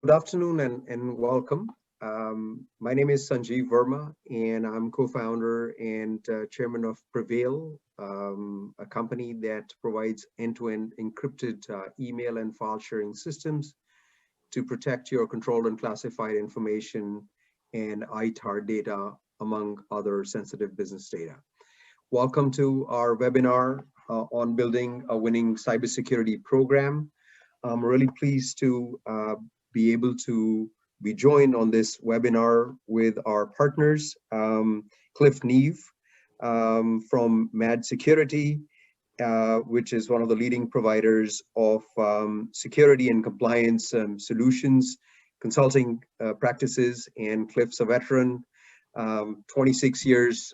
Good afternoon and welcome. My name is Sanjeev Verma, and I'm co-founder and chairman of Prevail, a company that provides end-to-end encrypted email and file sharing systems to protect your controlled and classified information and ITAR data, among other sensitive business data. Welcome to our webinar on building a winning cybersecurity program. I'm really pleased to be able to be joined on this webinar with our partners, Cliff Neve from MAD Security, which is one of the leading providers of security and compliance solutions, consulting practices, and Cliff's a veteran, 26 years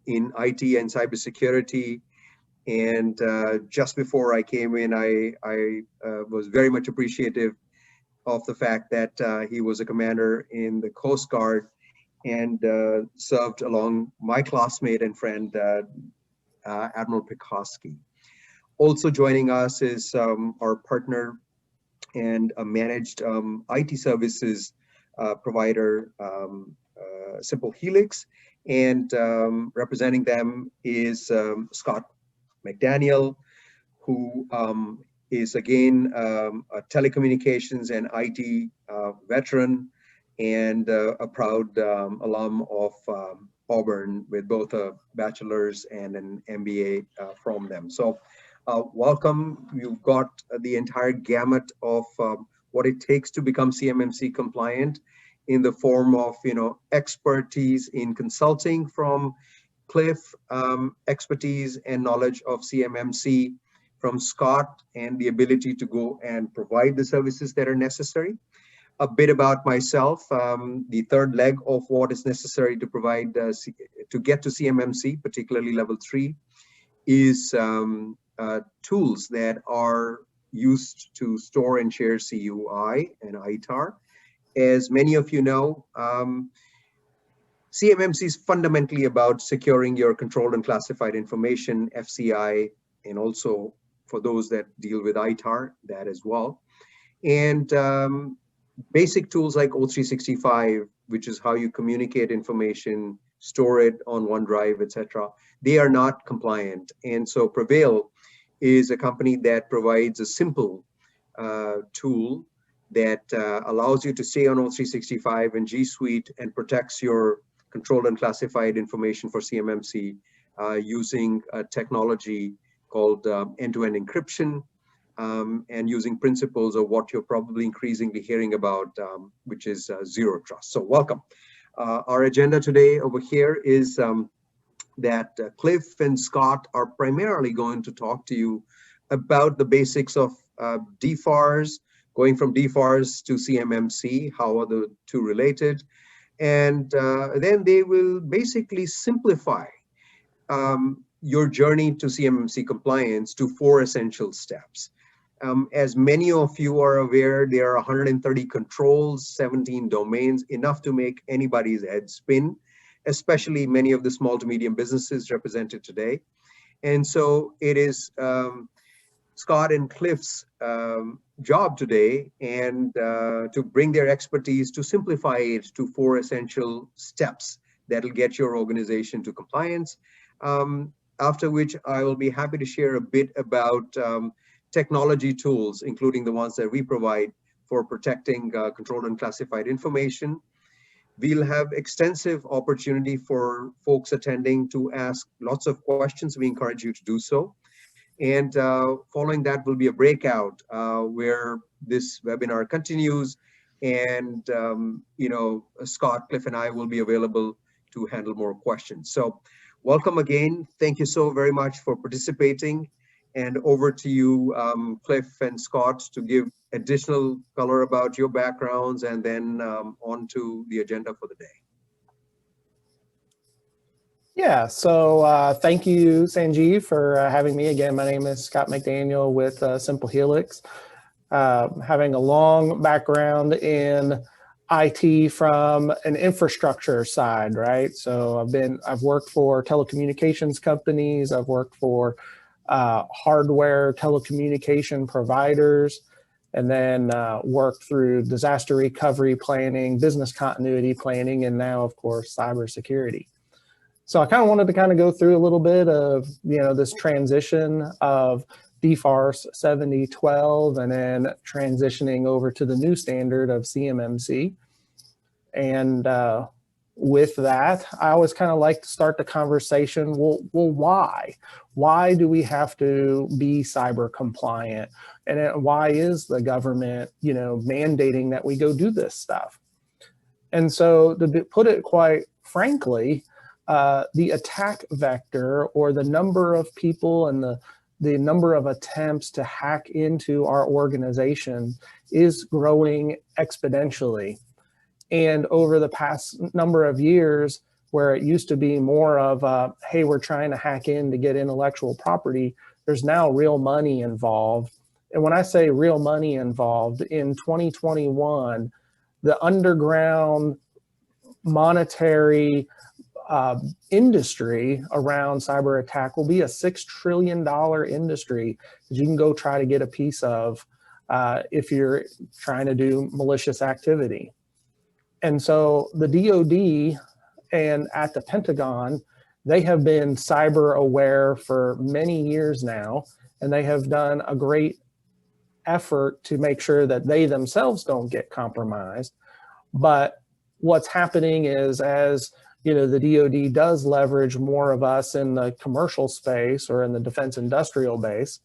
in IT and cybersecurity. And just before I came in, I was very much appreciative of the fact that he was a commander in the Coast Guard and served along my classmate and friend, Admiral Pekoski. Also joining us is our partner and a managed IT services provider, Simple Helix, and representing them is Scott McDaniel, who is again a telecommunications and IT veteran and a proud alum of Auburn with both a bachelor's and an MBA from them. So welcome. You've got the entire gamut of what it takes to become CMMC compliant in the form of expertise in consulting from Cliff, expertise and knowledge of CMMC from Scott, and the ability to go and provide the services that are necessary. A bit about myself, the third leg of what is necessary to provide, to get to CMMC, particularly level 3, is tools that are used to store and share CUI and ITAR. As many of you know, CMMC is fundamentally about securing your controlled and classified information, FCI, and also for those that deal with ITAR, that as well. And basic tools like O365, which is how you communicate information, store it on OneDrive, etc., they are not compliant. And so Prevail is a company that provides a simple tool that allows you to stay on O365 and G Suite and protects your controlled and classified information for CMMC using a technology called end-to-end encryption and using principles of what you're probably increasingly hearing about, which is zero trust. So welcome. Our agenda today over here is that Cliff and Scott are primarily going to talk to you about the basics of DFARS, going from DFARS to CMMC, how are the two related, and then they will basically simplify your journey to CMMC compliance to 4 essential steps. As many of you are aware, there are 130 controls, 17 domains, enough to make anybody's head spin, especially many of the small to medium businesses represented today. And so it is Scott and Cliff's job today and to bring their expertise to simplify it to 4 essential steps that'll get your organization to compliance. After which I will be happy to share a bit about technology tools, including the ones that we provide for protecting controlled and classified information. We'll have extensive opportunity for folks attending to ask lots of questions. We encourage you to do so. And following that will be a breakout where this webinar continues. And, Scott, Cliff, and I will be available to handle more questions. So welcome again. Thank you so very much for participating. And over to you, Cliff and Scott, to give additional color about your backgrounds and then on to the agenda for the day. Yeah, so thank you, Sanjeev, for having me again. My name is Scott McDaniel with Simple Helix. Having a long background in IT from an infrastructure side, right? So I've worked for telecommunications companies. I've worked for hardware telecommunication providers. and then worked through disaster recovery planning, business continuity planning, and now, of course, cybersecurity. So I kind of wanted to kind of go through a little bit of, this transition of DFARS 7012 and then transitioning over to the new standard of CMMC. And with that, I always kind of like to start the conversation, well, why? Why do we have to be cyber compliant? And why is the government, mandating that we go do this stuff? And so to put it quite frankly, the attack vector, or the number of people and the number of attempts to hack into our organization, is growing exponentially. And over the past number of years, where it used to be more of, hey, we're trying to hack in to get intellectual property, there's now real money involved. And when I say real money involved, in 2021, the underground monetary industry around cyber attack will be a $6 trillion industry that you can go try to get a piece of if you're trying to do malicious activity. And so the DoD and at the Pentagon, they have been cyber aware for many years now, and they have done a great effort to make sure that they themselves don't get compromised. But what's happening is, as the DoD does leverage more of us in the commercial space or in the defense industrial base,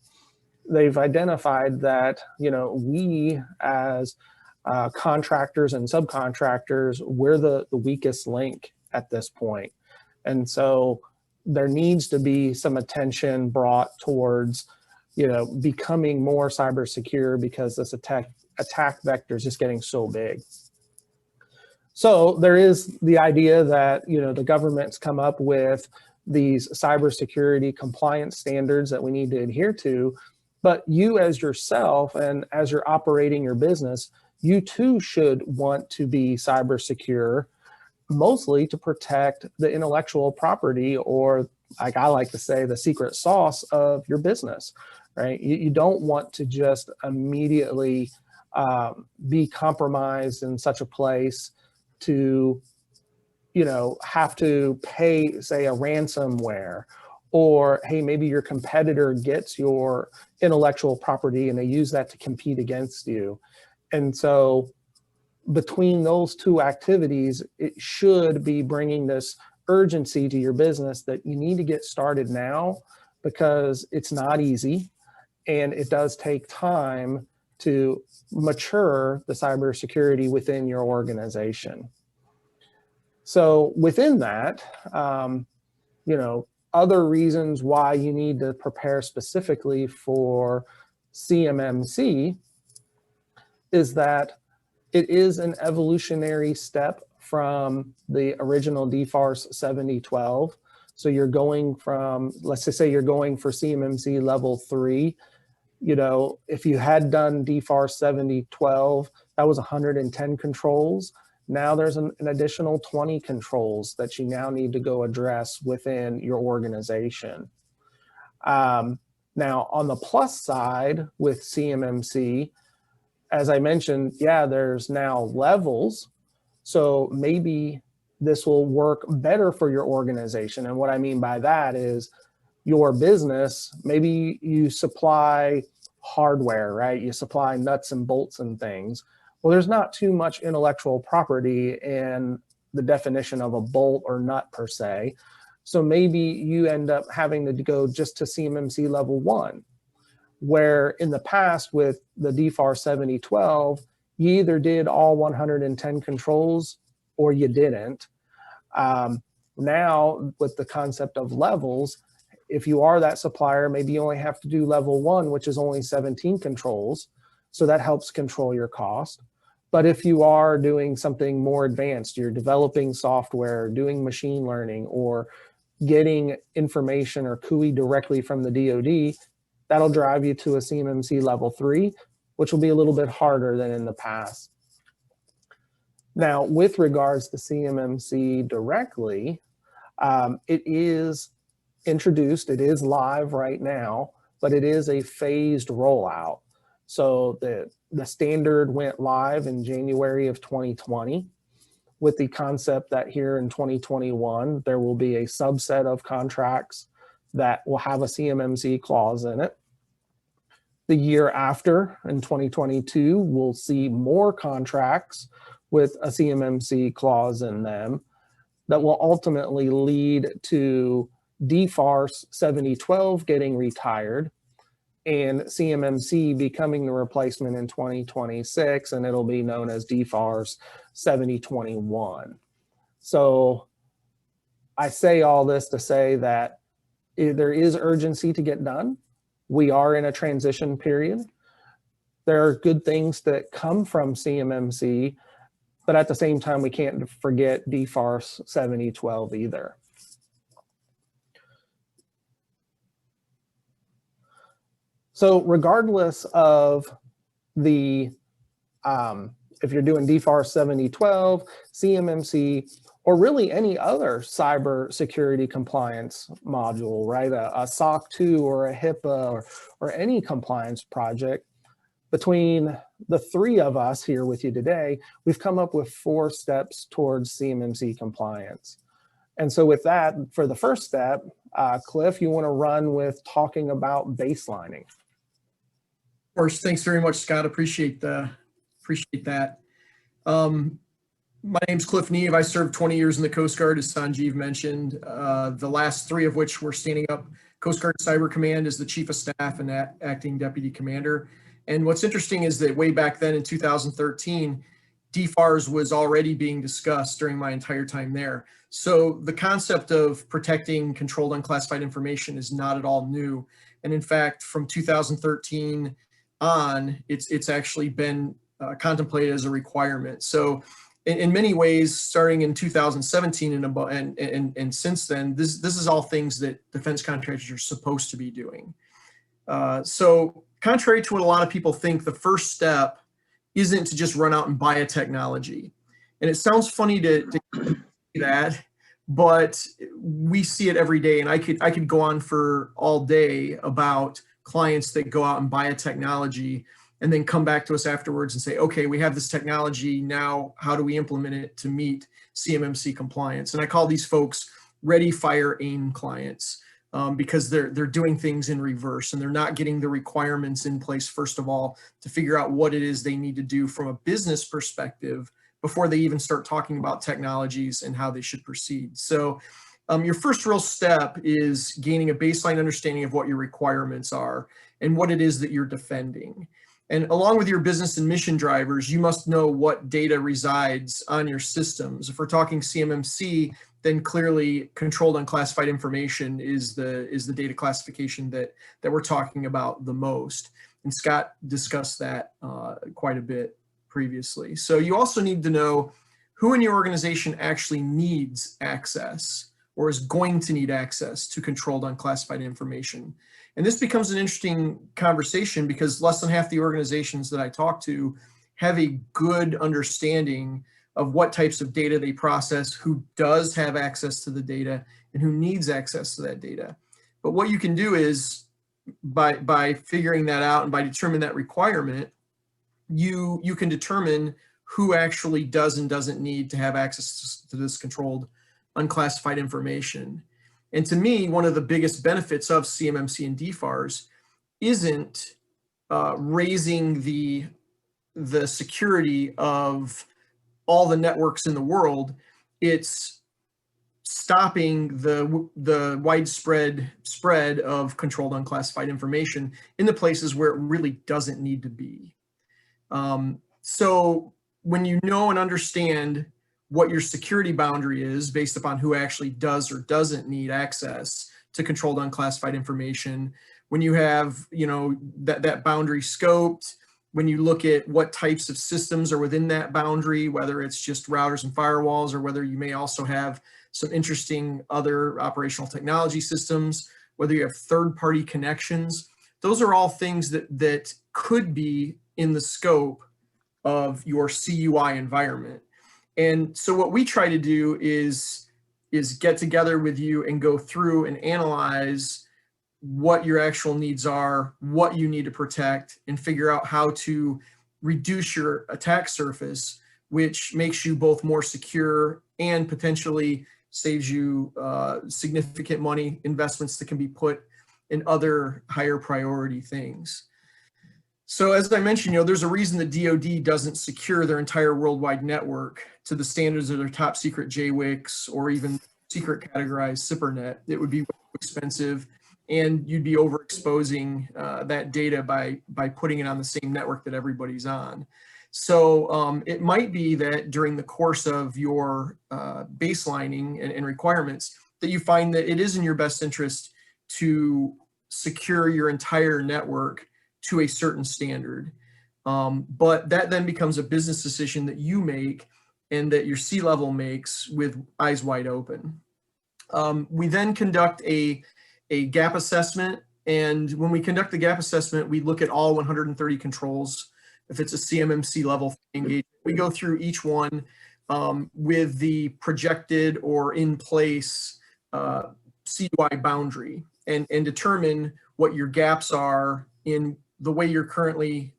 they've identified that, we as contractors and subcontractors, we're the weakest link at this point. And so there needs to be some attention brought towards, becoming more cyber secure, because this attack vector is just getting so big. So there is the idea that, the government's come up with these cybersecurity compliance standards that we need to adhere to, but you as yourself and as you're operating your business, you too should want to be cyber secure, mostly to protect the intellectual property, or like I like to say, the secret sauce of your business, right? You don't want to just immediately be compromised in such a place to, have to pay, say, a ransomware, or, hey, maybe your competitor gets your intellectual property and they use that to compete against you. And so between those two activities, it should be bringing this urgency to your business that you need to get started now, because it's not easy and it does take time to mature the cybersecurity within your organization. So within that, other reasons why you need to prepare specifically for CMMC is that it is an evolutionary step from the original DFARS 7012. So you're going from, let's just say you're going for CMMC level 3. If you had done DFARS 7012, that was 110 controls. Now there's an additional 20 controls that you now need to go address within your organization. Now on the plus side with CMMC, as I mentioned, yeah, there's now levels. So maybe this will work better for your organization. And what I mean by that is your business, maybe you supply hardware, right? You supply nuts and bolts and things. Well, there's not too much intellectual property in the definition of a bolt or nut per se. So maybe you end up having to go just to CMMC level 1, where in the past with the DFARS 7012, you either did all 110 controls or you didn't. Now with the concept of levels, if you are that supplier, maybe you only have to do level 1, which is only 17 controls. So that helps control your cost. But if you are doing something more advanced, you're developing software, doing machine learning, or getting information or CUI directly from the DoD, that'll drive you to a CMMC level 3, which will be a little bit harder than in the past. Now, with regards to CMMC directly, it is introduced, it is live right now, but it is a phased rollout. So the The standard went live in January of 2020 with the concept that here in 2021, there will be a subset of contracts that will have a CMMC clause in it. The year after, in 2022, we'll see more contracts with a CMMC clause in them that will ultimately lead to DFARS 7012 getting retired and CMMC becoming the replacement in 2026, and it'll be known as DFARS 7021. So I say all this to say that there is urgency to get done. We are in a transition period. There are good things that come from CMMC, but at the same time, we can't forget DFARS 7012 either. So regardless of the, if you're doing DFARS 7012, CMMC, or really any other cybersecurity compliance module, right? A SOC 2 or a HIPAA or any compliance project, between the three of us here with you today, we've come up with 4 steps towards CMMC compliance. And so with that, for the first step, Cliff, you want to run with talking about baselining. Of course, thanks very much, Scott. Appreciate that. My name's Cliff Neve. I served 20 years in the Coast Guard, as Sanjeev mentioned, the last 3 of which were standing up Coast Guard Cyber Command as the Chief of Staff and Acting Deputy Commander. And what's interesting is that way back then in 2013, DFARS was already being discussed during my entire time there. So the concept of protecting controlled unclassified information is not at all new. And in fact, from 2013 on, it's actually been contemplated as a requirement. So in many ways, starting in 2017 and since then, this is all things that defense contractors are supposed to be doing. So contrary to what a lot of people think, the first step isn't to just run out and buy a technology. And it sounds funny to do that, but we see it every day. And I could go on for all day about clients that go out and buy a technology and then come back to us afterwards and say, okay, we have this technology now, how do we implement it to meet CMMC compliance? And I call these folks ready, fire, aim clients because they're doing things in reverse and they're not getting the requirements in place, first of all, to figure out what it is they need to do from a business perspective before they even start talking about technologies and how they should proceed. So your first real step is gaining a baseline understanding of what your requirements are and what it is that you're defending. And along with your business and mission drivers, you must know what data resides on your systems. If we're talking CMMC, then clearly controlled unclassified information is the data classification that we're talking about the most. And Scott discussed that quite a bit previously. So you also need to know who in your organization actually needs access or is going to need access to controlled unclassified information. And this becomes an interesting conversation because less than half the organizations that I talk to have a good understanding of what types of data they process, who does have access to the data, and who needs access to that data. But what you can do is by figuring that out and by determining that requirement, you can determine who actually does and doesn't need to have access to this controlled unclassified information. And to me, one of the biggest benefits of CMMC and DFARS isn't raising the security of all the networks in the world. It's stopping the widespread spread of controlled unclassified information in the places where it really doesn't need to be. So when you know and understand what your security boundary is based upon who actually does or doesn't need access to controlled unclassified information, when you have, that boundary scoped, when you look at what types of systems are within that boundary, whether it's just routers and firewalls, or whether you may also have some interesting other operational technology systems, whether you have third-party connections, those are all things that could be in the scope of your CUI environment. And so what we try to do is get together with you and go through and analyze what your actual needs are, what you need to protect, and figure out how to reduce your attack surface, which makes you both more secure and potentially saves you significant money investments that can be put in other higher priority things. So as I mentioned, there's a reason the DoD doesn't secure their entire worldwide network to the standards of their top secret JWICs or even secret categorized SIPRnet. It would be expensive, and you'd be overexposing that data by putting it on the same network that everybody's on. So it might be that during the course of your baselining and requirements that you find that it is in your best interest to secure your entire network to a certain standard. But that then becomes a business decision that you make and that your C-level makes with eyes wide open. We then conduct a gap assessment. And when we conduct the gap assessment, we look at all 130 controls. If it's a CMMC level engagement, we go through each one with the projected or in place CUI boundary and determine what your gaps are in the way you're currently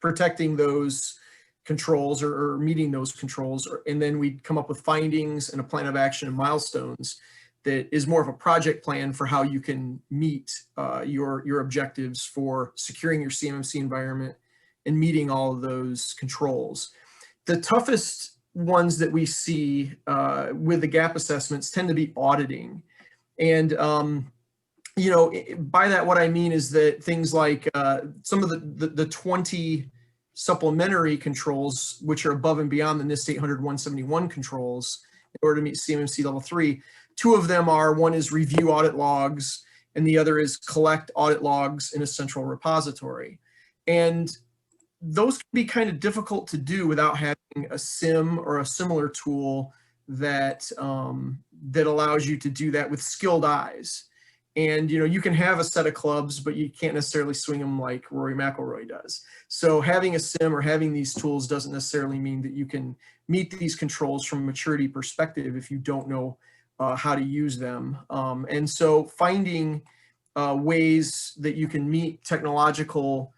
protecting those controls or meeting those controls. And then we come up with findings and a plan of action and milestones that is more of a project plan for how you can meet your objectives for securing your CMMC environment and meeting all of those controls. The toughest ones that we see with the gap assessments tend to be auditing. And by that, what I mean is that things like some of the 20 supplementary controls, which are above and beyond the NIST 800-171 controls in order to meet CMMC level 3, two of them are, one is review audit logs, and the other is collect audit logs in a central repository. And those can be kind of difficult to do without having a SIM or a similar tool that that allows you to do that with skilled eyes. And you can have a set of clubs, but you can't necessarily swing them like Rory McIlroy does. So having a SIM or having these tools doesn't necessarily mean that you can meet these controls from a maturity perspective if you don't know how to use them. And so finding ways that you can meet technological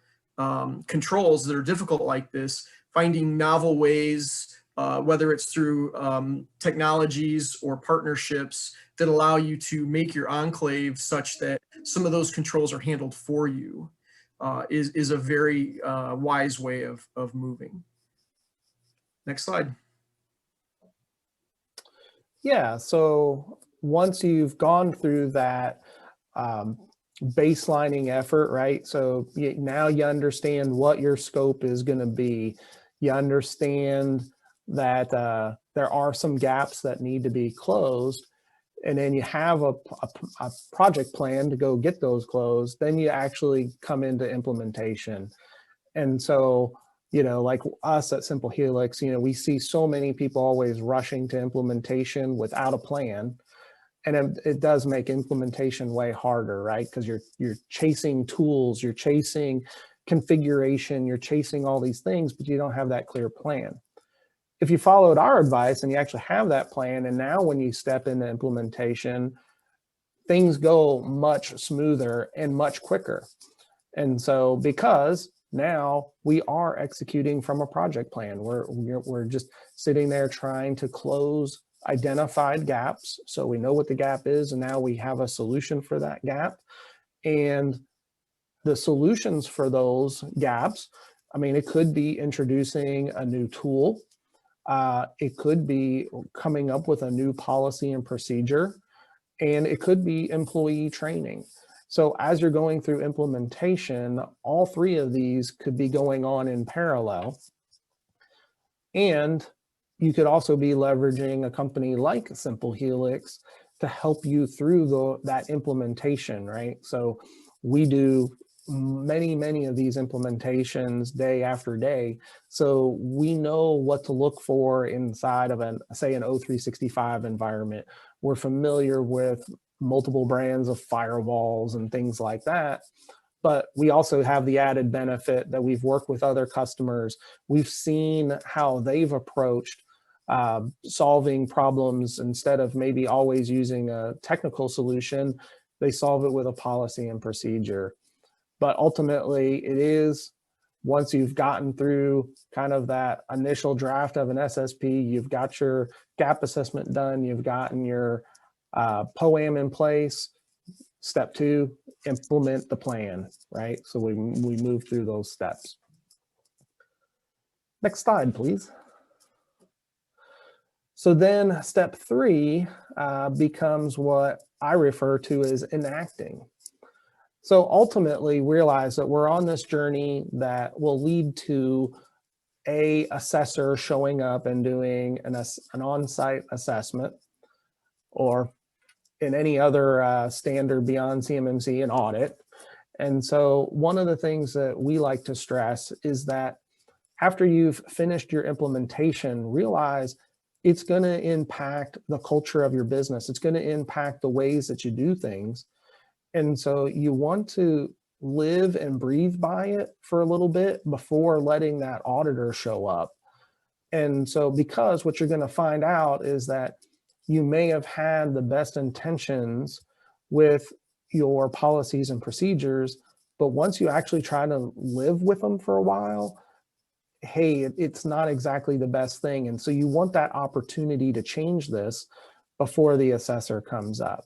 controls that are difficult like this, finding novel ways, whether it's through technologies or partnerships that allow you to make your enclave such that some of those controls are handled for you, is a very wise way of moving. Next slide. Yeah, so once you've gone through that baselining effort, right? So now you understand what your scope is going to be. You understand that there are some gaps that need to be closed, and then you have a project plan to go get those closed. Then you actually come into implementation. And so, like us at Simple Helix, we see so many people always rushing to implementation without a plan. And it does make implementation way harder, right? Because you're chasing tools, you're chasing configuration, you're chasing all these things, but you don't have that clear plan. If you followed our advice and you actually have that plan, and now when you step into implementation, things go much smoother and much quicker. And so because now we are executing from a project plan, we're just sitting there trying to close identified gaps. So we know what the gap is, and now we have a solution for that gap. And the solutions for those gaps, it could be introducing a new tool. It could be coming up with a new policy and procedure, and it could be employee training. So as you're going through implementation, all three of these could be going on in parallel. And you could also be leveraging a company like Simple Helix to help you through that implementation, right? So we do many of these implementations day after day. So we know what to look for inside of say an O365 environment. We're familiar with multiple brands of firewalls and things like that. But we also have the added benefit that we've worked with other customers. We've seen how they've approached solving problems. Instead of maybe always using a technical solution, they solve it with a policy and procedure. But ultimately, it is once you've gotten through kind of that initial draft of an SSP, you've got your gap assessment done, you've gotten your POAM in place. Step 2, implement the plan, right? So we move through those steps. Next slide, please. So then step 3 becomes what I refer to as enacting. So ultimately realize that we're on this journey that will lead to a assessor showing up and doing an on-site assessment, or in any other standard beyond CMMC, an audit. And so one of the things that we like to stress is that after you've finished your implementation, realize it's going to impact the culture of your business. It's going to impact the ways that you do things. And so you want to live and breathe by it for a little bit before letting that auditor show up. And so because what you're going to find out is that you may have had the best intentions with your policies and procedures, but once you actually try to live with them for a while, hey, it's not exactly the best thing. And so you want that opportunity to change this before the assessor comes up.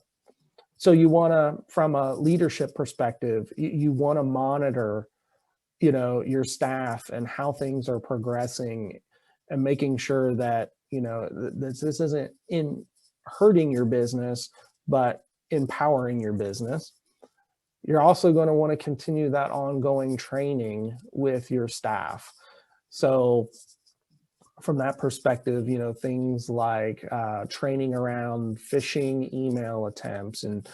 So you want to, from a leadership perspective, you want to monitor, your staff and how things are progressing, and making sure that, this isn't hurting your business, but empowering your business. You're also going to want to continue that ongoing training with your staff. So from that perspective, things like training around phishing email attempts, and,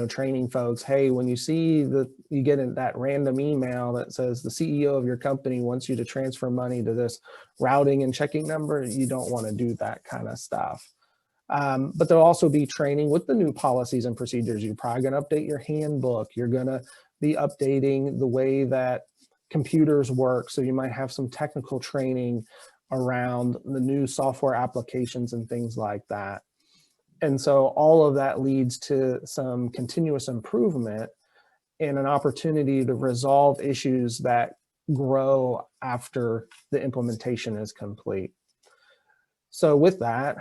training folks, hey, when you see you get that random email that says the CEO of your company wants you to transfer money to this routing and checking number, you don't want to do that kind of stuff. But there'll also be training with the new policies and procedures. You're probably going to update your handbook. You're going to be updating the way that computers work. So you might have some technical training around the new software applications and things like that. And so all of that leads to some continuous improvement and an opportunity to resolve issues that grow after the implementation is complete. So with that,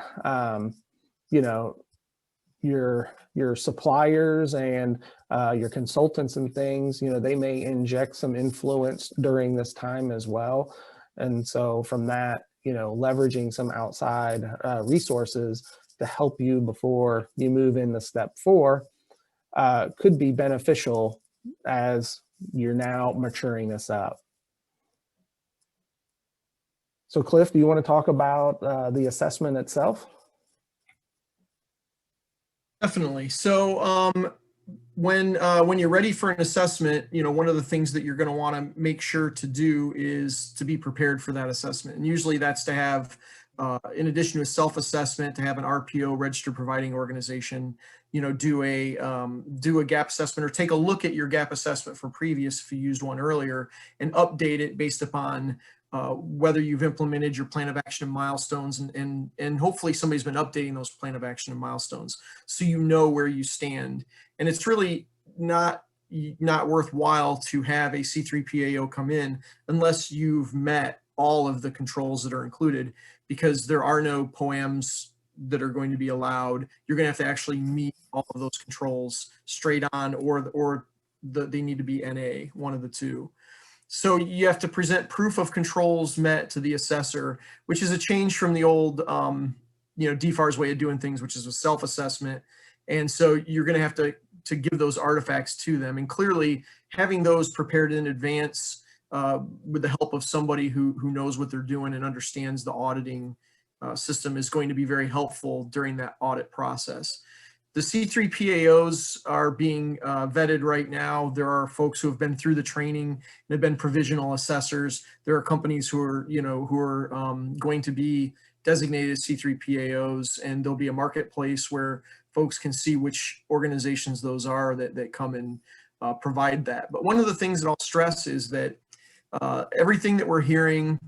your suppliers and your consultants and things, they may inject some influence during this time as well. And so from that, leveraging some outside resources to help you before you move into step 4 could be beneficial as you're now maturing this up. So Cliff, do you want to talk about the assessment itself? Definitely. So when you're ready for an assessment, one of the things that you're going to want to make sure to do is to be prepared for that assessment. And usually that's to have, in addition to a self-assessment, to have an RPO, registered providing organization, do a gap assessment, or take a look at your gap assessment from previous, if you used one earlier, and update it based upon whether you've implemented your plan of action and milestones, and hopefully somebody's been updating those plan of action and milestones, so you know where you stand. And it's really not worthwhile to have a C3PAO come in unless you've met all of the controls that are included, because there are no POAMs that are going to be allowed. You're going to have to actually meet all of those controls straight on, or they need to be NA, one of the two. So you have to present proof of controls met to the assessor, which is a change from the old, DFAR's way of doing things, which is a self-assessment. And so you're going to have to give those artifacts to them. And clearly having those prepared in advance with the help of somebody who knows what they're doing and understands the auditing system is going to be very helpful during that audit process. The C3PAOs are being vetted right now. There are folks who have been through the training and have been provisional assessors. There are companies who are, going to be designated as C3PAOs, and there'll be a marketplace where folks can see which organizations those are that come and provide that. But one of the things that I'll stress is that everything that we're hearing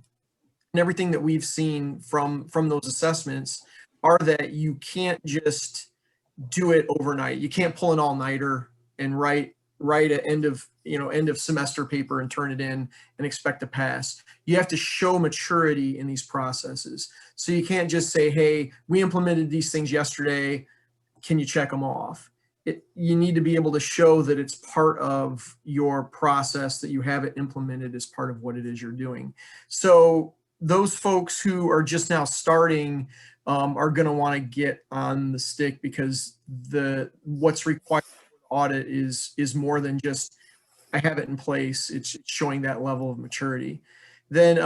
and everything that we've seen from those assessments are that you can't just do it overnight. You can't pull an all-nighter and write write an end of semester paper and turn it in and expect to pass. You have to show maturity in these processes. So you can't just say, hey, we implemented these things yesterday, can you check them off? You need to be able to show that it's part of your process, that you have it implemented as part of what it is you're doing. So those folks who are just now starting are going to want to get on the stick, because what's required for the audit is more than just, I have it in place. It's showing that level of maturity. Then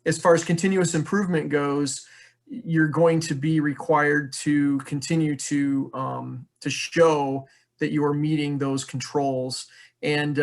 as far as continuous improvement goes, you're going to be required to continue to show that you are meeting those controls. And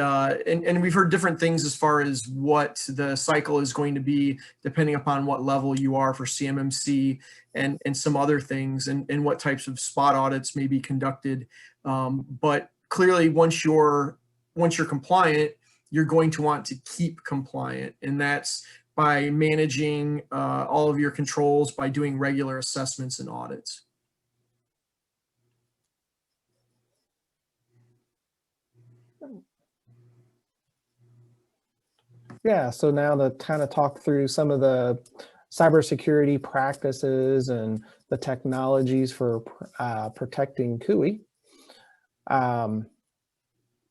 we've heard different things as far as what the cycle is going to be, depending upon what level you are for CMMC and some other things, and what types of spot audits may be conducted. But clearly, once you're compliant, you're going to want to keep compliant, and that's by managing all of your controls, by doing regular assessments and audits. Yeah, so now to kind of talk through some of the cybersecurity practices and the technologies for protecting CUI.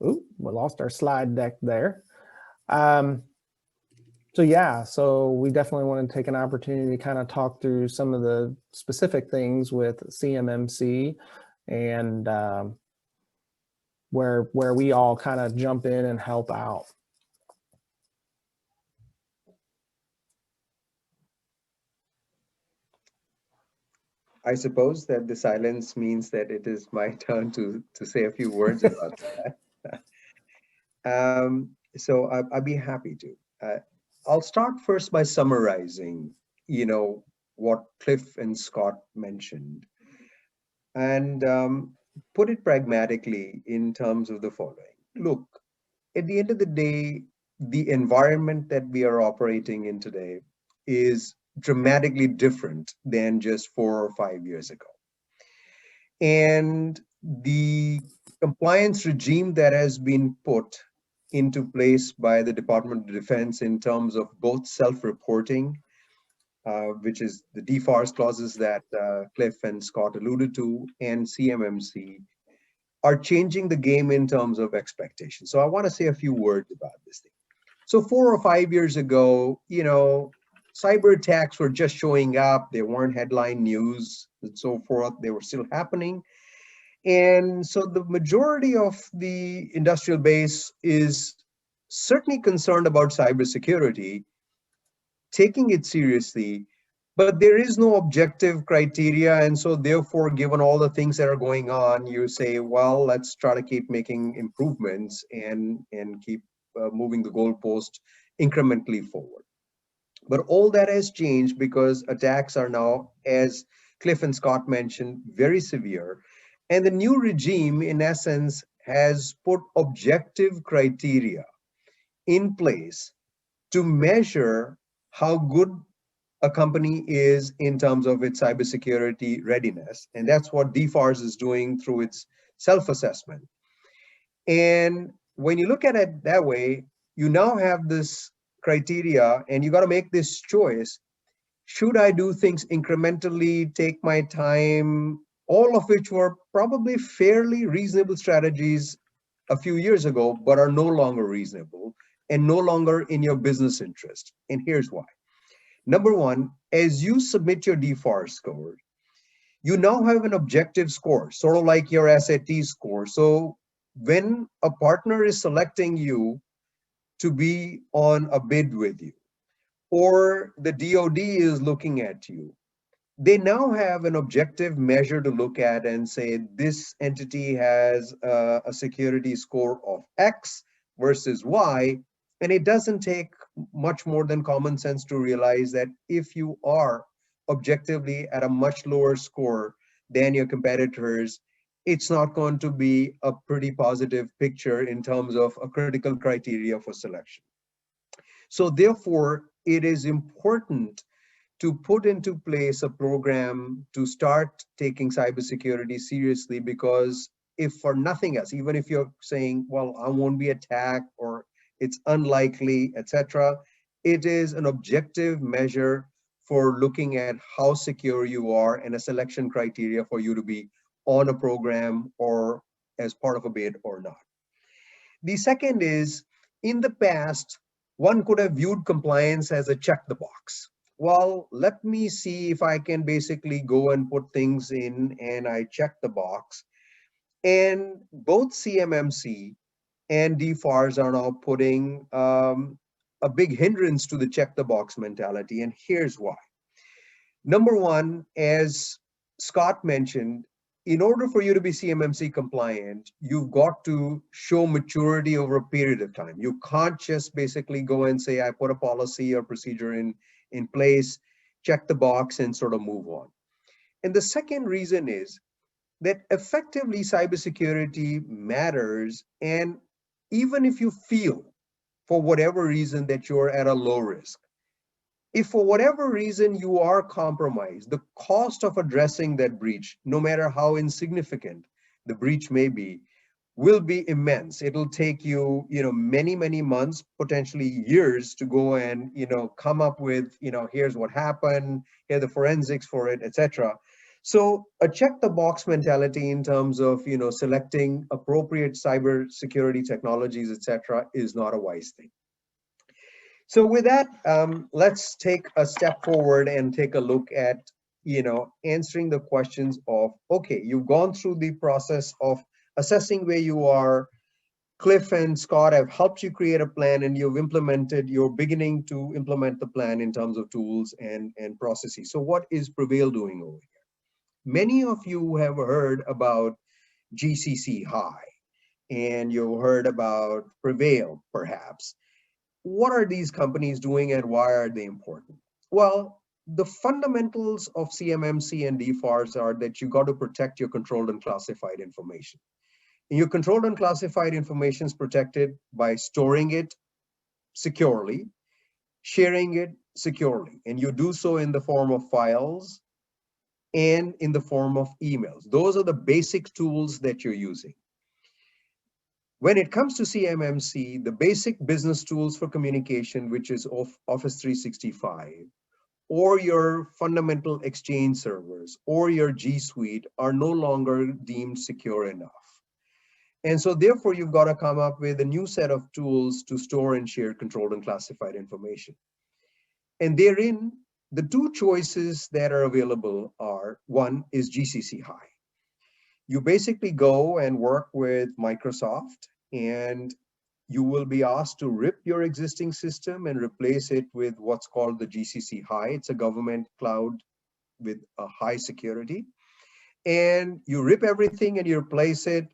We lost our slide deck there. So yeah, so we definitely want to take an opportunity to kind of talk through some of the specific things with CMMC, and where we all kind of jump in and help out. I suppose that the silence means that it is my turn to say a few words about that. So I'd be happy to. I'll start first by summarizing, what Cliff and Scott mentioned, and put it pragmatically in terms of the following. Look, at the end of the day, the environment that we are operating in today is dramatically different than just 4 or 5 years ago. And the compliance regime that has been put into place by the Department of Defense in terms of both self-reporting, which is the DFARS clauses that Cliff and Scott alluded to, and CMMC, are changing the game in terms of expectations. So I want to say a few words about this thing. So 4 or 5 years ago, cyber attacks were just showing up. They weren't headline news and so forth. They were still happening. And so the majority of the industrial base is certainly concerned about cybersecurity, taking it seriously, but there is no objective criteria. And so therefore, given all the things that are going on, you say, well, let's try to keep making improvements and keep moving the goalpost incrementally forward. But all that has changed because attacks are now, as Cliff and Scott mentioned, very severe. And the new regime, in essence, has put objective criteria in place to measure how good a company is in terms of its cybersecurity readiness. And that's what DFARS is doing through its self-assessment. And when you look at it that way, you now have this criteria, and you got to make this choice. Should I do things incrementally, take my time, all of which were probably fairly reasonable strategies a few years ago, but are no longer reasonable and no longer in your business interest. And here's why. Number one, as you submit your DFARS score, you now have an objective score, sort of like your SAT score. So when a partner is selecting you to be on a bid with you, or the DoD is looking at you, they now have an objective measure to look at and say, this entity has a security score of X versus Y. And it doesn't take much more than common sense to realize that if you are objectively at a much lower score than your competitors, it's not going to be a pretty positive picture in terms of a critical criteria for selection. So therefore, it is important to put into place a program to start taking cybersecurity seriously, because if for nothing else, even if you're saying, well, I won't be attacked or it's unlikely, etc., it is an objective measure for looking at how secure you are and a selection criteria for you to be on a program or as part of a bid or not. The second is, in the past, one could have viewed compliance as a check the box. Well, let me see if I can basically go and put things in and I check the box. And both CMMC and DFARS are now putting a big hindrance to the check the box mentality. And here's why. Number one, as Scott mentioned, in order for you to be CMMC compliant, you've got to show maturity over a period of time. You can't just basically go and say, I put a policy or procedure in place, check the box and sort of move on. And the second reason is that effectively cybersecurity matters. And even if you feel for whatever reason that you're at a low risk, if for whatever reason you are compromised, the cost of addressing that breach, no matter how insignificant the breach may be, will be immense. It'll take you, many, many months, potentially years to go and, come up with, here's what happened, here are the forensics for it, etc. So a check the box mentality in terms of, selecting appropriate cybersecurity technologies, etc., is not a wise thing. So with that, let's take a step forward and take a look at, answering the questions of, okay, you've gone through the process of assessing where you are. Cliff and Scott have helped you create a plan and you're beginning to implement the plan in terms of tools and processes. So what is Prevail doing over here? Many of you have heard about GCC High and you've heard about Prevail, perhaps. What are these companies doing and why are they important? Well, the fundamentals of CMMC and DFARS are that you got to protect your controlled and classified information. And your controlled and classified information is protected by storing it securely, sharing it securely, and you do so in the form of files and in the form of emails. Those are the basic tools that you're using. When it comes to CMMC, the basic business tools for communication, which is Office 365, or your fundamental Exchange servers, or your G Suite, are no longer deemed secure enough. And so therefore, you've got to come up with a new set of tools to store and share controlled and classified information. And therein, the two choices that are available are, one is GCC High. You basically go and work with Microsoft and you will be asked to rip your existing system and replace it with what's called the GCC High. It's a government cloud with a high security. And you rip everything and you replace it.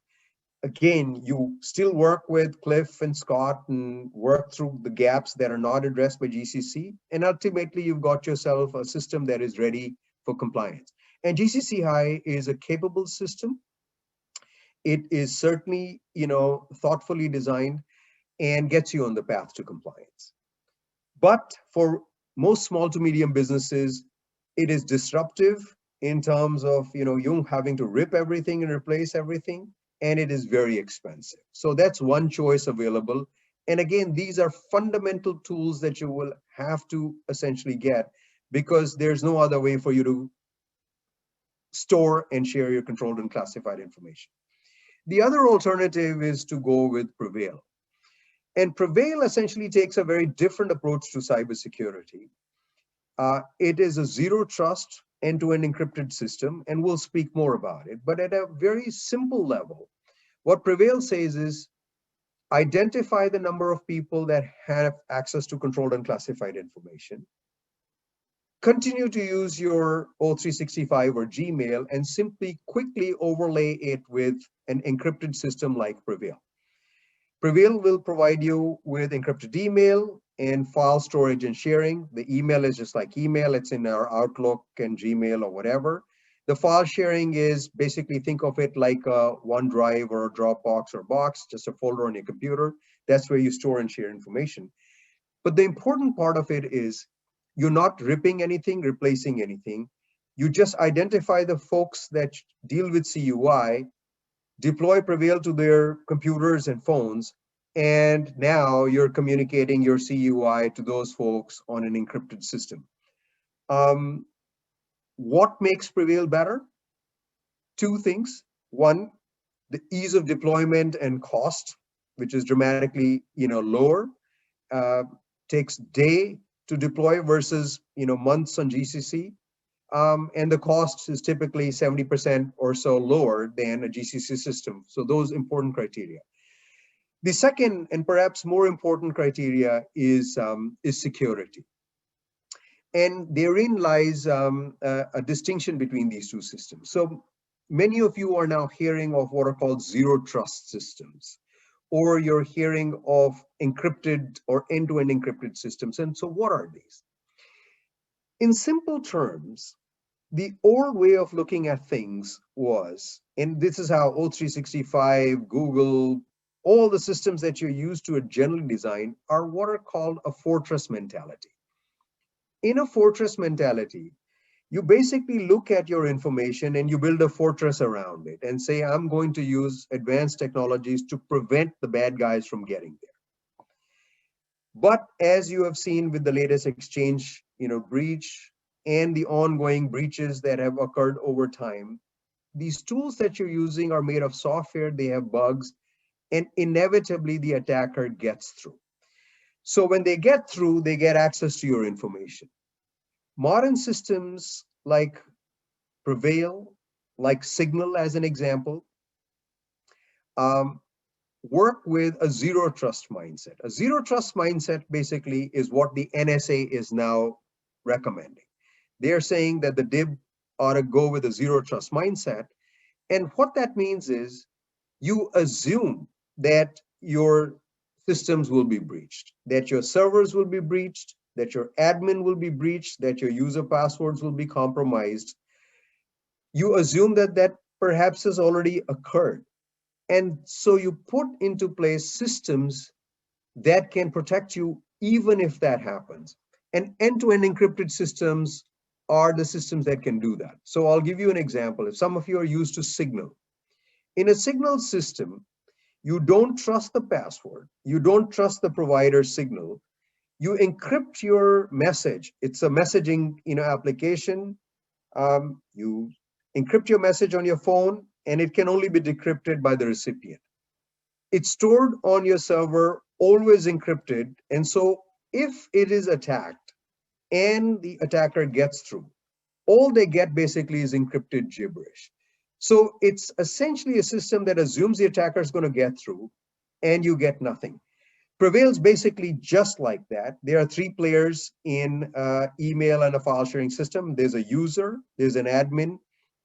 Again, you still work with Cliff and Scott and work through the gaps that are not addressed by GCC. And ultimately, you've got yourself a system that is ready for compliance. And GCC High is a capable system. It is certainly, thoughtfully designed and gets you on the path to compliance. But for most small to medium businesses, it is disruptive in terms of, you having to rip everything and replace everything, and it is very expensive. So that's one choice available. And again, these are fundamental tools that you will have to essentially get because there's no other way for you to store and share your controlled and classified information. The other alternative is to go with Prevail. And Prevail essentially takes a very different approach to cybersecurity. It is a zero trust end-to-end encrypted system, and we'll speak more about it. But at a very simple level, what Prevail says is identify the number of people that have access to controlled and classified information. Continue to use your O365 or Gmail and simply quickly overlay it with an encrypted system like Prevail. Prevail will provide you with encrypted email and file storage and sharing. The email is just like email. It's in our Outlook and Gmail or whatever. The file sharing is basically, think of it like a OneDrive or a Dropbox or Box, just a folder on your computer. That's where you store and share information. But the important part of it is you're not ripping anything, replacing anything. You just identify the folks that deal with CUI deploy Prevail to their computers and phones, and now you're communicating your CUI to those folks on an encrypted system. What makes Prevail better? Two things. One, the ease of deployment and cost, which is dramatically, lower. Takes day to deploy versus, months on GCC. And the cost is typically 70% or so lower than a GCC system. So those important criteria. The second and perhaps more important criteria is security. And therein lies a distinction between these two systems. So many of you are now hearing of what are called zero trust systems, or you're hearing of encrypted or end-to-end encrypted systems. And so what are these? In simple terms, the old way of looking at things was, and this is how O365, Google, all the systems that you're used to are generally designed, are what are called a fortress mentality. In a fortress mentality, you basically look at your information and you build a fortress around it and say, I'm going to use advanced technologies to prevent the bad guys from getting there. But as you have seen with the latest Exchange, breach and the ongoing breaches that have occurred over time, these tools that you're using are made of software, they have bugs, and inevitably the attacker gets through. So when they get through, they get access to your information. Modern systems like Prevail, like Signal as an example, work with a zero trust mindset. A zero trust mindset basically is what the NSA is now recommending. They're saying that the DIB ought to go with a zero trust mindset. And what that means is you assume that your systems will be breached, that your servers will be breached, that your admin will be breached, that your user passwords will be compromised. You assume that that perhaps has already occurred. And so you put into place systems that can protect you even if that happens. And end-to-end encrypted systems are the systems that can do that. So I'll give you an example. If some of you are used to Signal, in a Signal system, you don't trust the password, you don't trust the provider Signal, you encrypt your message. It's a messaging application. You encrypt your message on your phone, and it can only be decrypted by the recipient. It's stored on your server, always encrypted. And so if it is attacked and the attacker gets through, all they get basically is encrypted gibberish. So it's essentially a system that assumes the attacker is going to get through and you get nothing. Prevail's basically just like that. There are three players in email and a file sharing system. There's a user, there's an admin,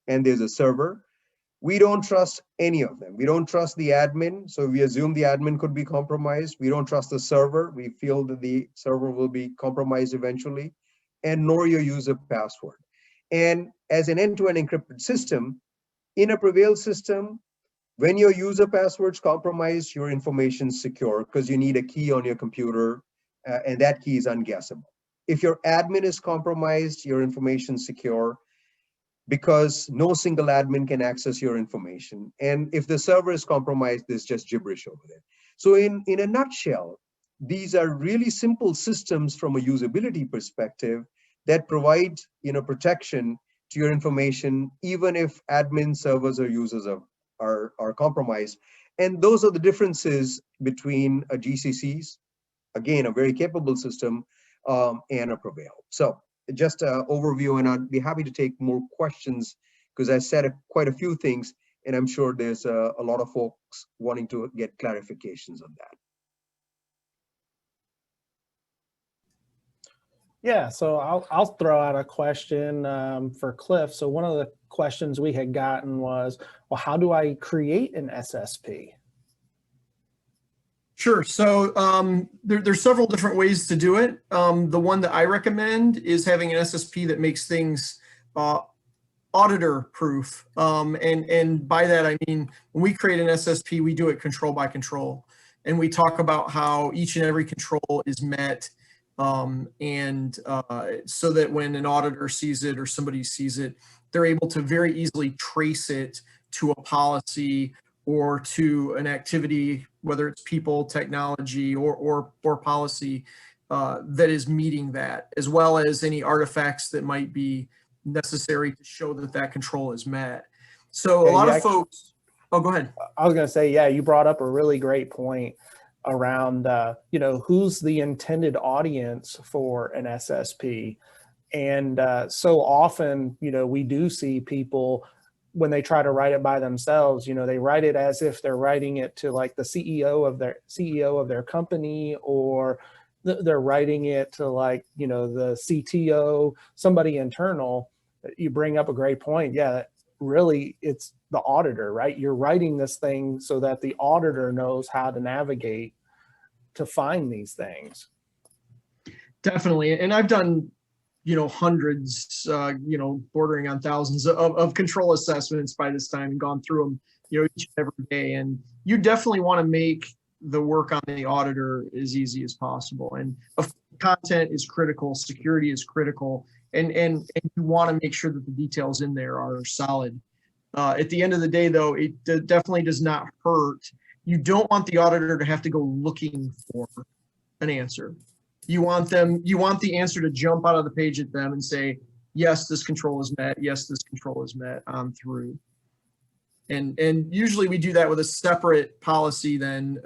and there's a server. We don't trust any of them. We don't trust the admin, so we assume the admin could be compromised. We don't trust the server. We feel that the server will be compromised eventually, and nor your user password. And as an end-to-end encrypted system, in a Prevail system, when your user password's compromised, your information's secure because you need a key on your computer, and that key is unguessable. If your admin is compromised, your information's secure because no single admin can access your information. And if the server is compromised, there's just gibberish over there. So in a nutshell, these are really simple systems from a usability perspective that provide protection to your information, even if admin servers or users are compromised. And those are the differences between a GCC's, again, a very capable system, and a Prevail. So just an overview, and I'd be happy to take more questions because I said quite a few things, and I'm sure there's a lot of folks wanting to get clarifications on that. Yeah, so I'll throw out a question for Cliff. So one of the questions we had gotten was, well, how do I create an SSP? Sure. So there's several different ways to do it. The one that I recommend is having an SSP that makes things auditor proof. And by that, I mean, when we create an SSP, we do it control by control. And we talk about how each and every control is met. So that when an auditor sees it or somebody sees it, they're able to very easily trace it to a policy or to an activity, whether it's people, technology, or policy, that is meeting that, as well as any artifacts that might be necessary to show that that control is met. So a lot of folks, oh, go ahead. I was going to say, yeah, you brought up a really great point around, who's the intended audience for an SSP. And so often, we do see people when they try to write it by themselves, they write it as if they're writing it to like the CEO of their company, or they're writing it to like, the CTO, somebody internal. You bring up a great point. Yeah, really, it's the auditor, right? You're writing this thing so that the auditor knows how to navigate to find these things. And I've done, hundreds, bordering on thousands of control assessments by this time, and gone through them, each and every day. And you definitely want to make the work on the auditor as easy as possible. And content is critical, security is critical, and you want to make sure that the details in there are solid. At the end of the day, though, it definitely does not hurt. You don't want the auditor to have to go looking for an answer. You want the answer to jump out of the page at them and say, yes, this control is met. Yes, this control is met. I'm through. And usually we do that with a separate policy. Then,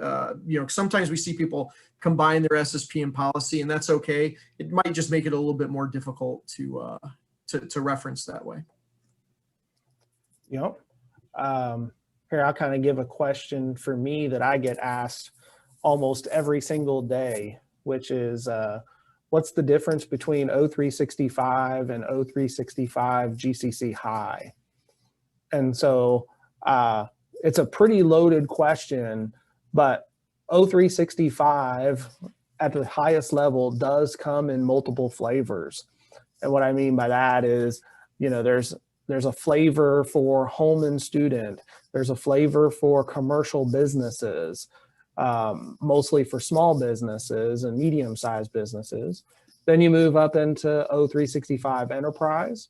sometimes we see people combine their SSP and policy, and that's okay. It might just make it a little bit more difficult to reference that way. Yep. Here, I'll kind of give a question for me that I get asked almost every single day, which is, what's the difference between O365 and O365 GCC High? And so it's a pretty loaded question, but O365 at the highest level does come in multiple flavors. And what I mean by that is, there's a flavor for home and student. There's a flavor for commercial businesses, mostly for small businesses and medium-sized businesses. Then you move up into O365 Enterprise.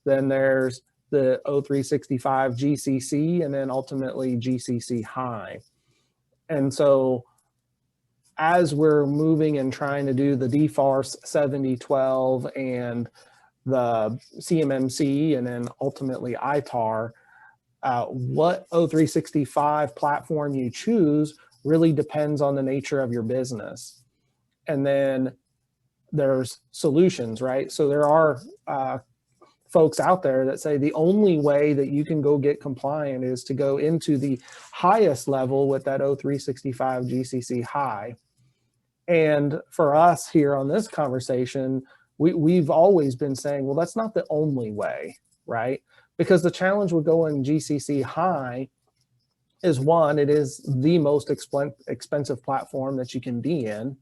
Then there's the O365 GCC, and then ultimately GCC High. And so as we're moving and trying to do the DFARS 7012 and the CMMC, and then ultimately ITAR, what O365 platform you choose really depends on the nature of your business. And then there's solutions, right? So there are folks out there that say the only way that you can go get compliant is to go into the highest level with that O365 GCC High. And for us here on this conversation, we've always been saying, well, that's not the only way, right? Because the challenge with going GCC High is, one, it is the most expensive platform that you can be in,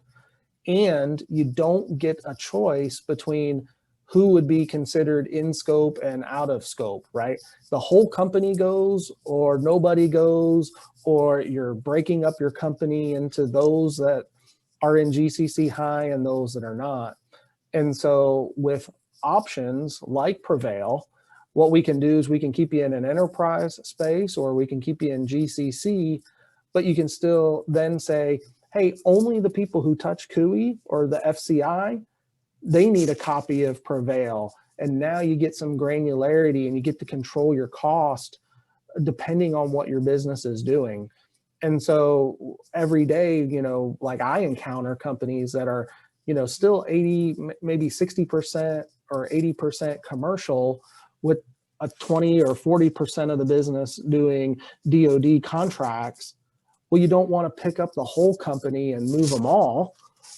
and you don't get a choice between who would be considered in scope and out of scope, right? The whole company goes, or nobody goes, or you're breaking up your company into those that are in GCC High and those that are not. And so with options like Prevail, what we can do is we can keep you in an enterprise space, or we can keep you in GCC, but you can still then say, hey, only the people who touch CUI or the FCI, they need a copy of Prevail. And now you get some granularity, and you get to control your cost depending on what your business is doing. And so every day, like I encounter companies that are, still 80, maybe 60% or 80% commercial, with a 20 or 40% of the business doing DoD contracts. Well, you don't want to pick up the whole company and move them all.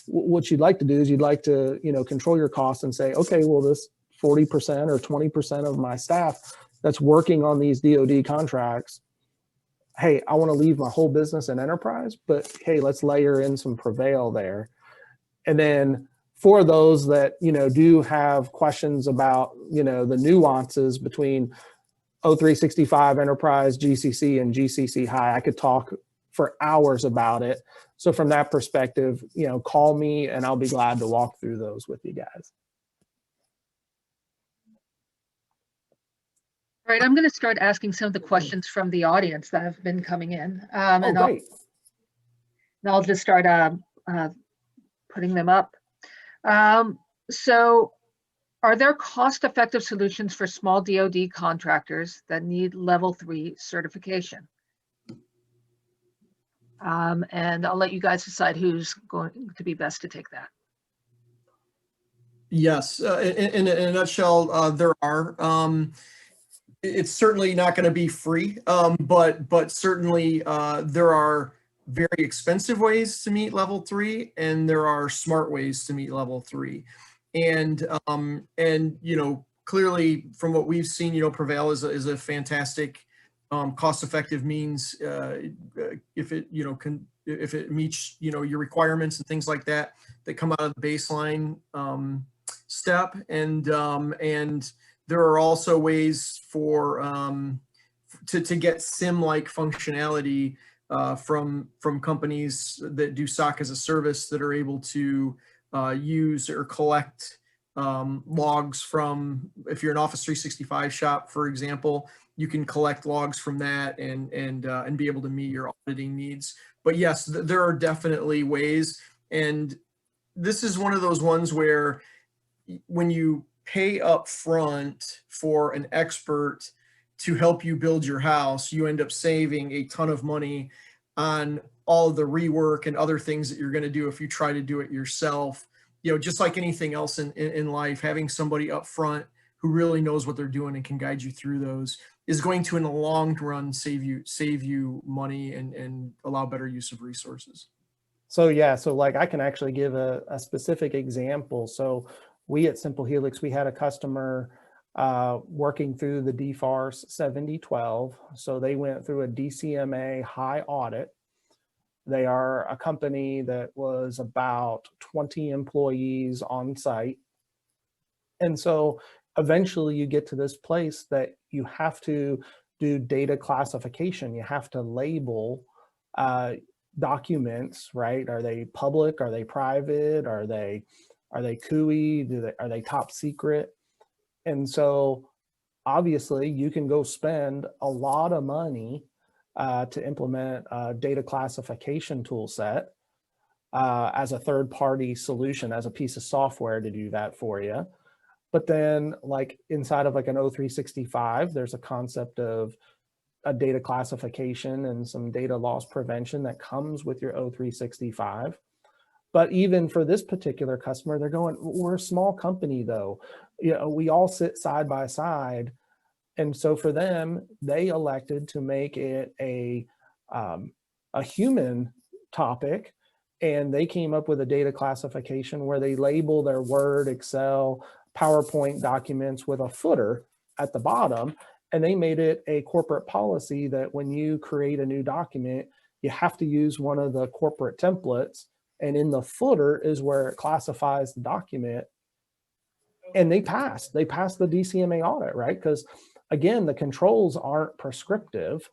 What you'd like to do is you'd like to, control your costs and say, okay, well, this 40% or 20% of my staff that's working on these DoD contracts, hey, I want to leave my whole business in enterprise, but hey, let's layer in some Prevail there. And then for those that, do have questions about, the nuances between O365 Enterprise, GCC, and GCC High, I could talk for hours about it. So from that perspective, call me and I'll be glad to walk through those with you guys. All right, I'm going to start asking some of the questions from the audience that have been coming in. Oh, great. I'll just start putting them up. So are there cost-effective solutions for small DoD contractors that need level 3 certification? And I'll let you guys decide who's going to be best to take that. Yes, in a nutshell, there are. It's certainly not going to be free, but certainly there are very expensive ways to meet level 3, and there are smart ways to meet level 3. And clearly from what we've seen, Prevail is a fantastic cost-effective means if it meets your requirements and things like that come out of the baseline step, and there are also ways for to get SIM-like functionality from companies that do SOC as a service that are able to use or collect logs from, if you're an Office 365 shop, for example, you can collect logs from that and be able to meet your auditing needs. But yes, there are definitely ways, and this is one of those ones where when you pay up front for an expert to help you build your house, you end up saving a ton of money on all of the rework and other things that you're going to do if you try to do it yourself. Just like anything else in life, having somebody up front who really knows what they're doing and can guide you through those is going to, in the long run, save you money and allow better use of resources. So yeah, so like I can actually give a specific example. So we at Simple Helix, we had a customer working through the DFARS 7012. So they went through a DCMA high audit. They are a company that was about 20 employees on site. And so eventually you get to this place that you have to do data classification. You have to label documents, right? Are they public? Are they private? Are they CUI? Are they top secret? And so obviously you can go spend a lot of money to implement a data classification tool set as a third-party solution, as a piece of software to do that for you. But then like inside of like an O365, there's a concept of a data classification and some data loss prevention that comes with your O365. But even for this particular customer, they're going, we're a small company though. We all sit side by side. And so for them, they elected to make it a human topic. And they came up with a data classification where they label their Word, Excel, PowerPoint documents with a footer at the bottom. And they made it a corporate policy that when you create a new document, you have to use one of the corporate templates. And in the footer is where it classifies the document. And they passed the DCMA audit, right? Because again, the controls aren't prescriptive.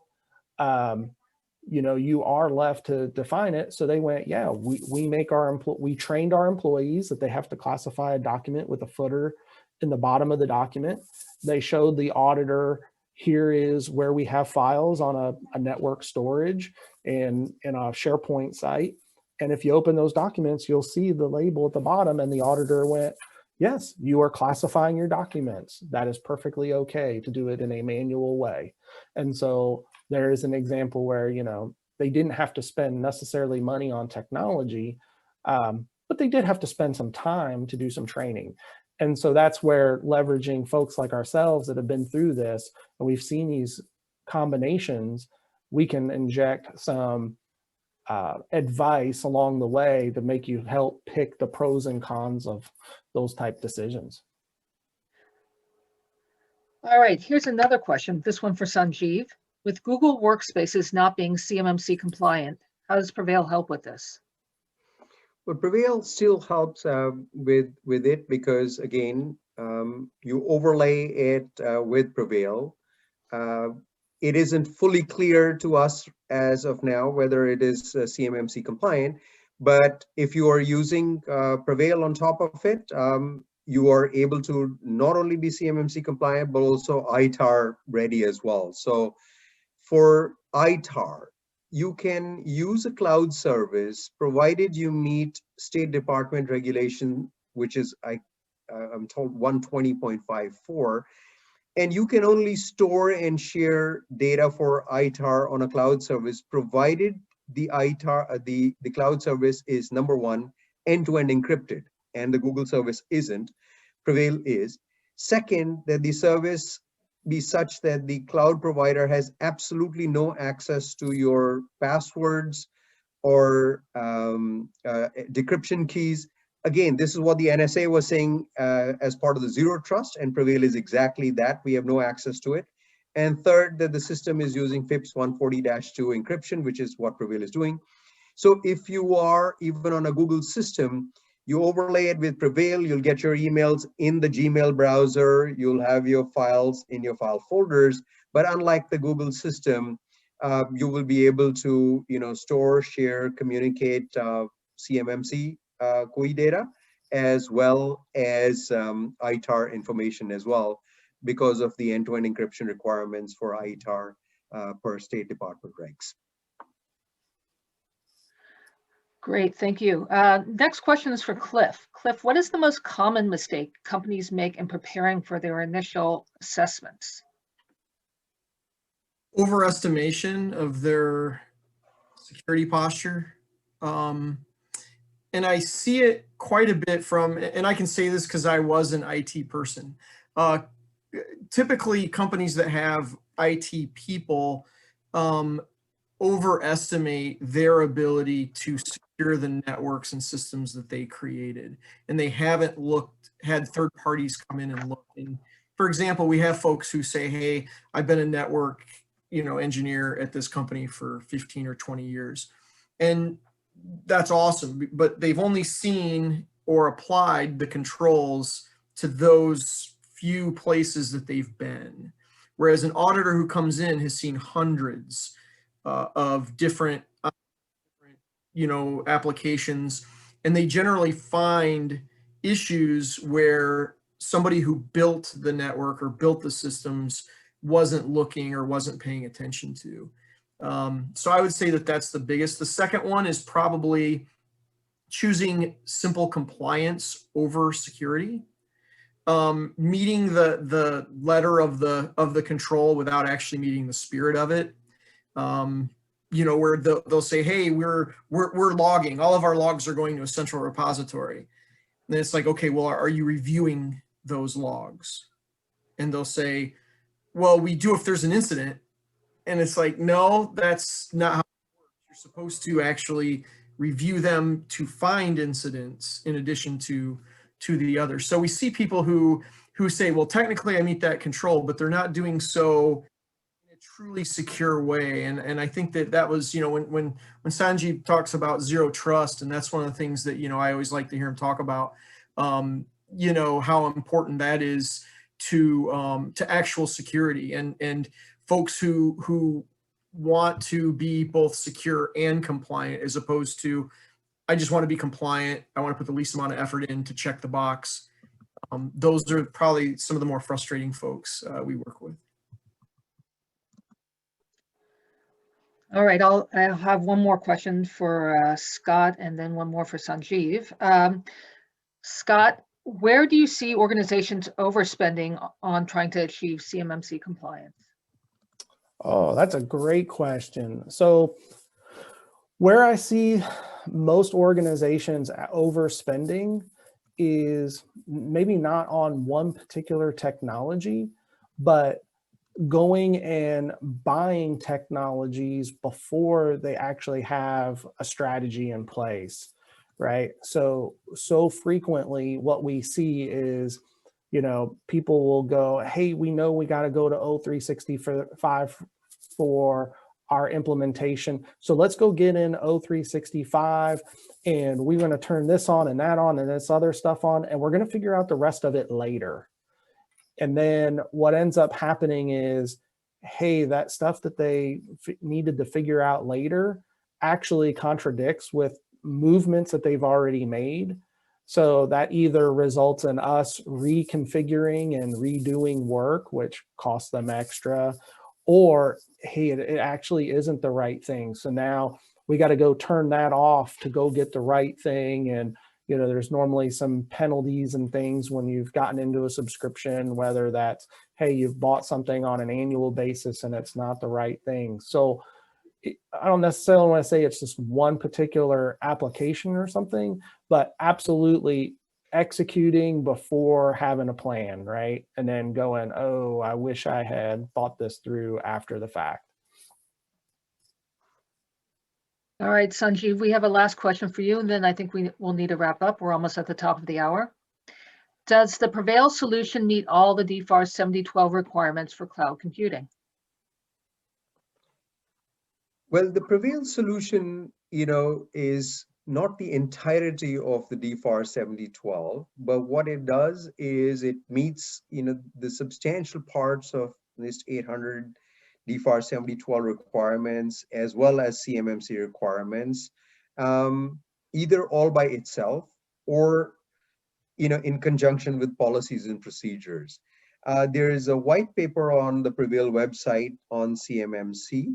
You are left to define it. So they went, yeah, we trained our employees that they have to classify a document with a footer in the bottom of the document. They showed the auditor, here is where we have files on a network storage and in a SharePoint site. And if you open those documents, you'll see the label at the bottom, and the auditor went, yes, you are classifying your documents. That is perfectly okay to do it in a manual way. And so there is an example where, they didn't have to spend necessarily money on technology, but they did have to spend some time to do some training. And so that's where leveraging folks like ourselves that have been through this, and we've seen these combinations, we can inject some advice along the way to make you help pick the pros and cons of those type decisions. All right, here's another question. This one for Sanjeev. With Google Workspaces not being CMMC compliant, how does Prevail help with this? Well, Prevail still helps with it because, again, you overlay it with Prevail. It isn't fully clear to us as of now whether it is CMMC compliant, but if you are using Prevail on top of it, you are able to not only be CMMC compliant, but also ITAR ready as well. So for ITAR, you can use a cloud service provided you meet State Department regulation, which is I'm told 120.54, and you can only store and share data for ITAR on a cloud service provided the ITAR, the cloud service is, number one, end-to-end encrypted, and the Google service isn't. Prevail is. Second, that the service be such that the cloud provider has absolutely no access to your passwords or decryption keys. Again, this is what the NSA was saying as part of the zero trust, and Prevail is exactly that. We have no access to it. And third, that the system is using FIPS 140-2 encryption, which is what Prevail is doing. So if you are even on a Google system, you overlay it with Prevail, you'll get your emails in the Gmail browser, you'll have your files in your file folders, but unlike the Google system, you will be able to, store, share, communicate CMMC COE data, as well as ITAR information as well, because of the end-to-end encryption requirements for ITAR per State Department regs. Great, thank you. Next question is for Cliff. Cliff, what is the most common mistake companies make in preparing for their initial assessments? Overestimation of their security posture. And I see it quite a bit from, and I can say this because I was an IT person. Typically, companies that have IT people overestimate their ability to secure the networks and systems that they created, and they haven't had third parties come in and look. And for example, we have folks who say, "Hey, I've been a network, engineer at this company for 15 or 20 years," and that's awesome, but they've only seen or applied the controls to those few places that they've been. Whereas an auditor who comes in has seen hundreds of different, applications, and they generally find issues where somebody who built the network or built the systems wasn't looking or wasn't paying attention to. So I would say that that's the biggest. The second one is probably choosing simple compliance over security. Meeting the letter of the control without actually meeting the spirit of it. Where they'll say, "Hey, we're logging. All of our logs are going to a central repository." And then it's like, "Okay, well, are you reviewing those logs?" And they'll say, "Well, we do if there's an incident." And it's like, no, that's not how it works. You're supposed to actually review them to find incidents in addition to the others. So we see people who say, well, technically I meet that control, but they're not doing so in a truly secure way. And I think that was, when Sanjeev talks about zero trust, and that's one of the things that, I always like to hear him talk about, how important that is to actual security, and folks who want to be both secure and compliant, as opposed to, I just want to be compliant, I want to put the least amount of effort in to check the box. Those are probably some of the more frustrating folks we work with. All right, I'll have one more question for Scott, and then one more for Sanjeev. Scott, where do you see organizations overspending on trying to achieve CMMC compliance? Oh, that's a great question. So where I see most organizations overspending is maybe not on one particular technology, but going and buying technologies before they actually have a strategy in place, right? So frequently what we see is, people will go, hey, we know we got to go to O365 for our implementation. So let's go get in O365 and we're going to turn this on and that on and this other stuff on, and we're going to figure out the rest of it later. And then what ends up happening is, hey, that stuff that they needed to figure out later actually contradicts with movements that they've already made. So that either results in us reconfiguring and redoing work, which costs them extra, or hey, it actually isn't the right thing. So now we got to go turn that off to go get the right thing. And there's normally some penalties and things when you've gotten into a subscription, whether that's, hey, you've bought something on an annual basis and it's not the right thing. So I don't necessarily want to say it's just one particular application or something, but absolutely executing before having a plan, right? And then going, oh, I wish I had thought this through after the fact. All right, Sanjeev, we have a last question for you, and then I think we will need to wrap up. We're almost at the top of the hour. Does the Prevail solution meet all the DFARS 7012 requirements for cloud computing? Well, the Prevail solution, is not the entirety of the DFARS 7012, but what it does is it meets, the substantial parts of NIST 800 DFARS 7012 requirements, as well as CMMC requirements, either all by itself or, in conjunction with policies and procedures. There is a white paper on the Prevail website on CMMC.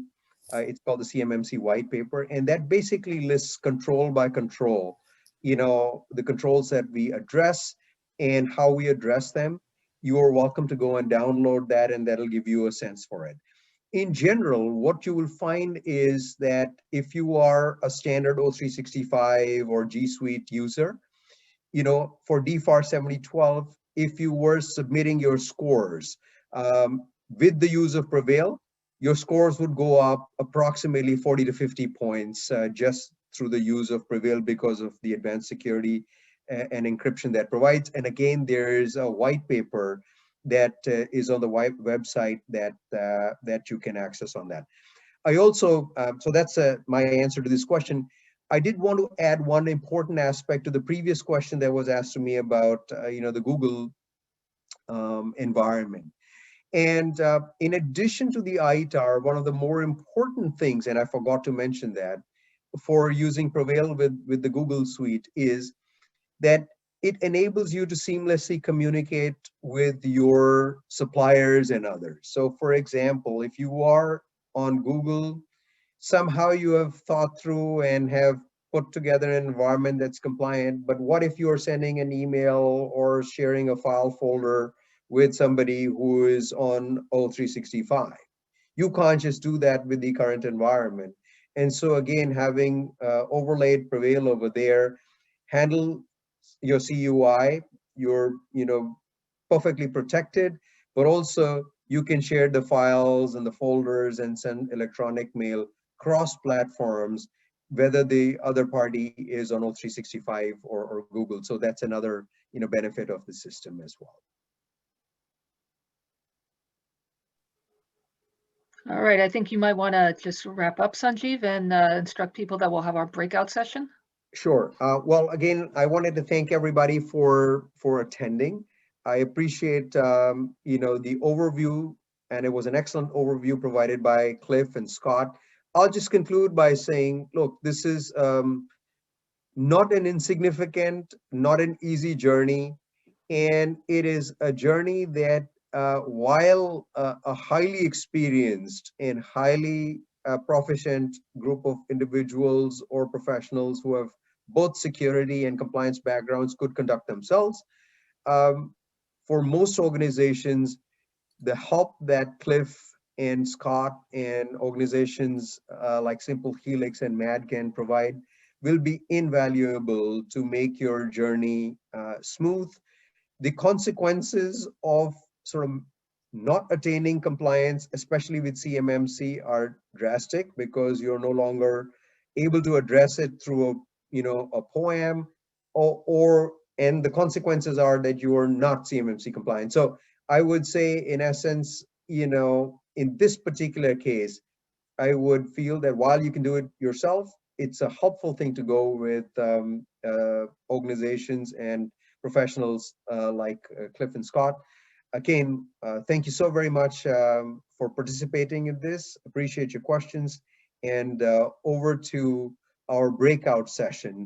It's called the CMMC white paper, and that basically lists control by control, the controls that we address and how we address them. You are welcome to go and download that, and that'll give you a sense for it. In general, what you will find is that if you are a standard O365 or G Suite user, for DFARS 7012, if you were submitting your scores with the use of Prevail, your scores would go up approximately 40 to 50 points just through the use of Prevail because of the advanced security and encryption that provides. And again, there is a white paper that is on the website that you can access on that. I also, so that's my answer to this question. I did want to add one important aspect to the previous question that was asked to me about, the Google environment. And in addition to the ITAR, one of the more important things, and I forgot to mention that, for using Prevail with the Google Suite is that it enables you to seamlessly communicate with your suppliers and others. So for example, if you are on Google, somehow you have thought through and have put together an environment that's compliant, but what if you're sending an email or sharing a file folder with somebody who is on O365? You can't just do that with the current environment. And so again, having overlaid Prevail over there, handle your CUI, you're perfectly protected, but also you can share the files and the folders and send electronic mail cross platforms, whether the other party is on O365 or Google. So that's another benefit of the system as well. All right, I think you might want to just wrap up, Sanjeev, and instruct people that we'll have our breakout session. Sure. Well, again, I wanted to thank everybody for attending. I appreciate the overview, and it was an excellent overview provided by Cliff and Scott. I'll just conclude by saying, look, this is not an insignificant, not an easy journey, and it is a journey that while a highly experienced and highly proficient group of individuals or professionals who have both security and compliance backgrounds could conduct themselves, for most organizations, the help that Cliff and Scott and organizations like Simple Helix and MAD can provide will be invaluable to make your journey smooth. The consequences of sort of not attaining compliance, especially with CMMC, are drastic because you're no longer able to address it through a POAM, and the consequences are that you are not CMMC compliant. So I would say, in essence, in this particular case, I would feel that while you can do it yourself, it's a helpful thing to go with organizations and professionals like Cliff and Scott. Again, thank you so very much for participating in this. Appreciate your questions, and over to our breakout session.